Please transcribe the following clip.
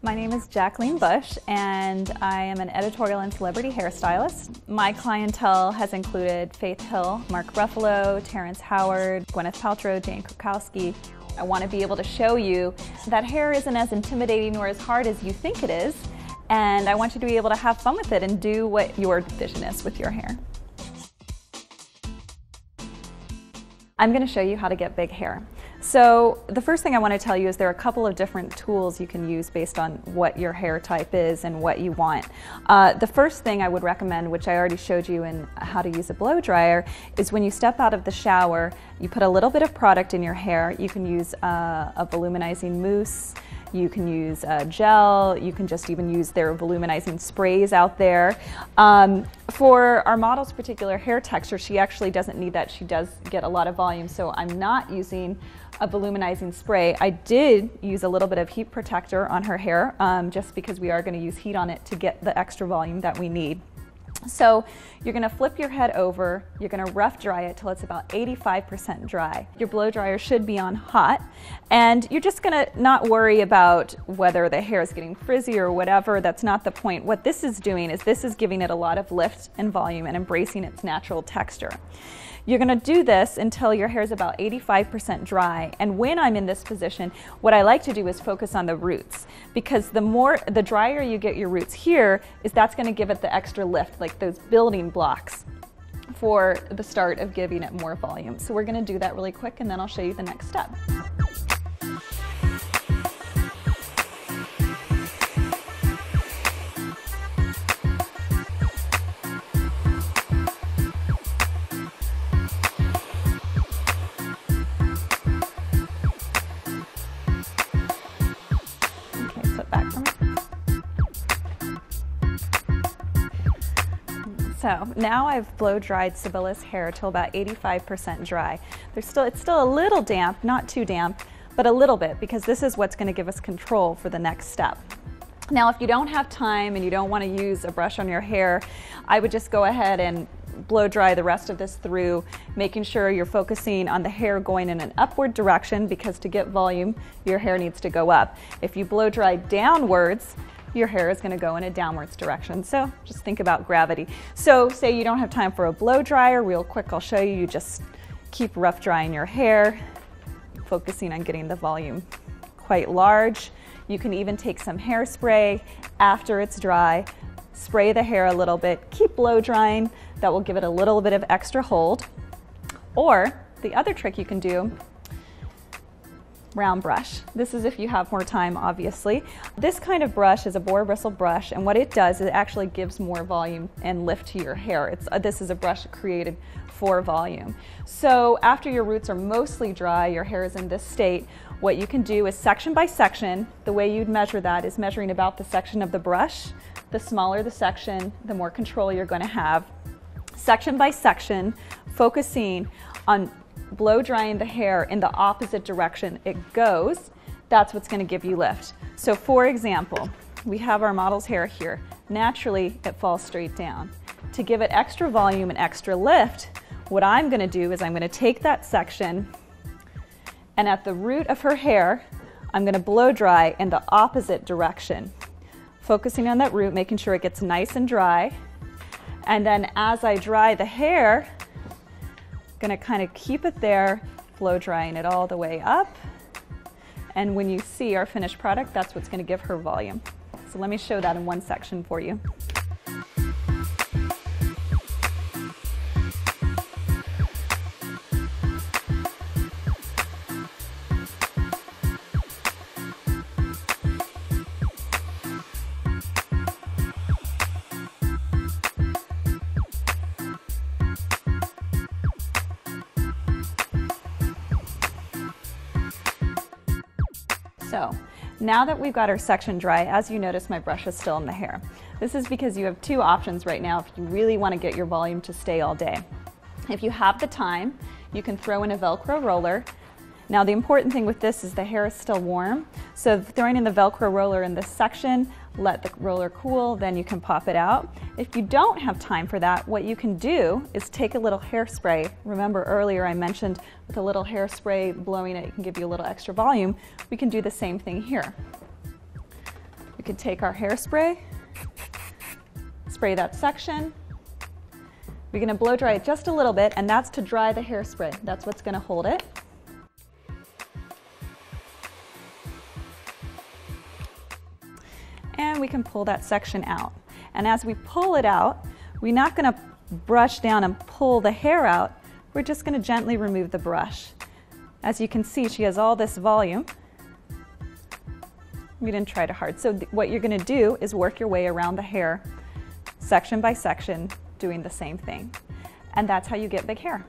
My name is Jacqueline Bush, and I am an editorial and celebrity hairstylist. My clientele has included Faith Hill, Mark Ruffalo, Terrence Howard, Gwyneth Paltrow, Jane Krakowski. I want to be able to show you that hair isn't as intimidating or as hard as you think it is, and I want you to be able to have fun with it and do what your vision is with your hair. I'm going to show you how to get big hair. So the first thing I want to tell you is there are a couple of different tools you can use based on what your hair type is and what you want. The first thing I would recommend, which I already showed you in how to use a blow dryer, is when you step out of the shower, you put a little bit of product in your hair. You can use a voluminizing mousse. You can use gel, you can just even use their voluminizing sprays out there. For our model's particular hair texture, she actually doesn't need that. She does get a lot of volume, so I'm not using a voluminizing spray. I did use a little bit of heat protector on her hair, just because we are going to use heat on it to get the extra volume that we need. So you're going to flip your head over, you're going to rough dry it till it's about 85% dry. Your blow dryer should be on hot, and you're just going to not worry about whether the hair is getting frizzy or whatever. That's not the point. What this is doing is this is giving it a lot of lift and volume and embracing its natural texture. You're going to do this until your hair is about 85% dry, and when I'm in this position, what I like to do is focus on the roots, because the drier you get your roots here, that's going to give it the extra lift, like those building blocks for the start of giving it more volume. So we're going to do that really quick, and then I'll show you the next step. So now I've blow dried Sibylla's hair till about 85% dry. It's still a little damp, not too damp, but a little bit, because this is what's going to give us control for the next step. Now, if you don't have time and you don't want to use a brush on your hair, I would just go ahead and blow dry the rest of this through, making sure you're focusing on the hair going in an upward direction, because to get volume, your hair needs to go up. If you blow dry downwards, your hair is going to go in a downwards direction. So just think about gravity. So say you don't have time for a blow dryer, real quick I'll show you. You just keep rough drying your hair, focusing on getting the volume quite large. You can even take some hairspray after it's dry, spray the hair a little bit, keep blow drying. That will give it a little bit of extra hold. Or the other trick you can do, round brush. This is if you have more time, obviously. This kind of brush is a boar bristle brush, and what it does is it actually gives more volume and lift to your hair. This is a brush created for volume. So after your roots are mostly dry, your hair is in this state, what you can do is section by section. The way you'd measure that is measuring about the section of the brush. The smaller the section, the more control you're going to have. Section by section, focusing on blow drying the hair in the opposite direction it goes. That's what's going to give you lift. So for example, we have our model's hair here. Naturally, it falls straight down. To give it extra volume and extra lift, what I'm going to do is I'm going to take that section, and at the root of her hair, I'm going to blow dry in the opposite direction. Focusing on that root, making sure it gets nice and dry. And then as I dry the hair, going to kind of keep it there, blow drying it all the way up. And when you see our finished product, that's what's going to give her volume. So let me show that in one section for you. So now that we've got our section dry, as you notice, my brush is still in the hair. This is because you have two options right now if you really want to get your volume to stay all day. If you have the time, you can throw in a Velcro roller. Now the important thing with this is the hair is still warm, so throwing in the Velcro roller in this section, let the roller cool, then you can pop it out. If you don't have time for that, what you can do is take a little hairspray. Remember earlier I mentioned with a little hairspray, blowing it can give you a little extra volume. We can do the same thing here. We could take our hairspray, spray that section. We're going to blow dry it just a little bit, and that's to dry the hairspray. That's what's going to hold it. And we can pull that section out. And as we pull it out, we're not going to brush down and pull the hair out. We're just going to gently remove the brush. As you can see, she has all this volume. We didn't try too hard. So what you're going to do is work your way around the hair, section by section, doing the same thing. And that's how you get big hair.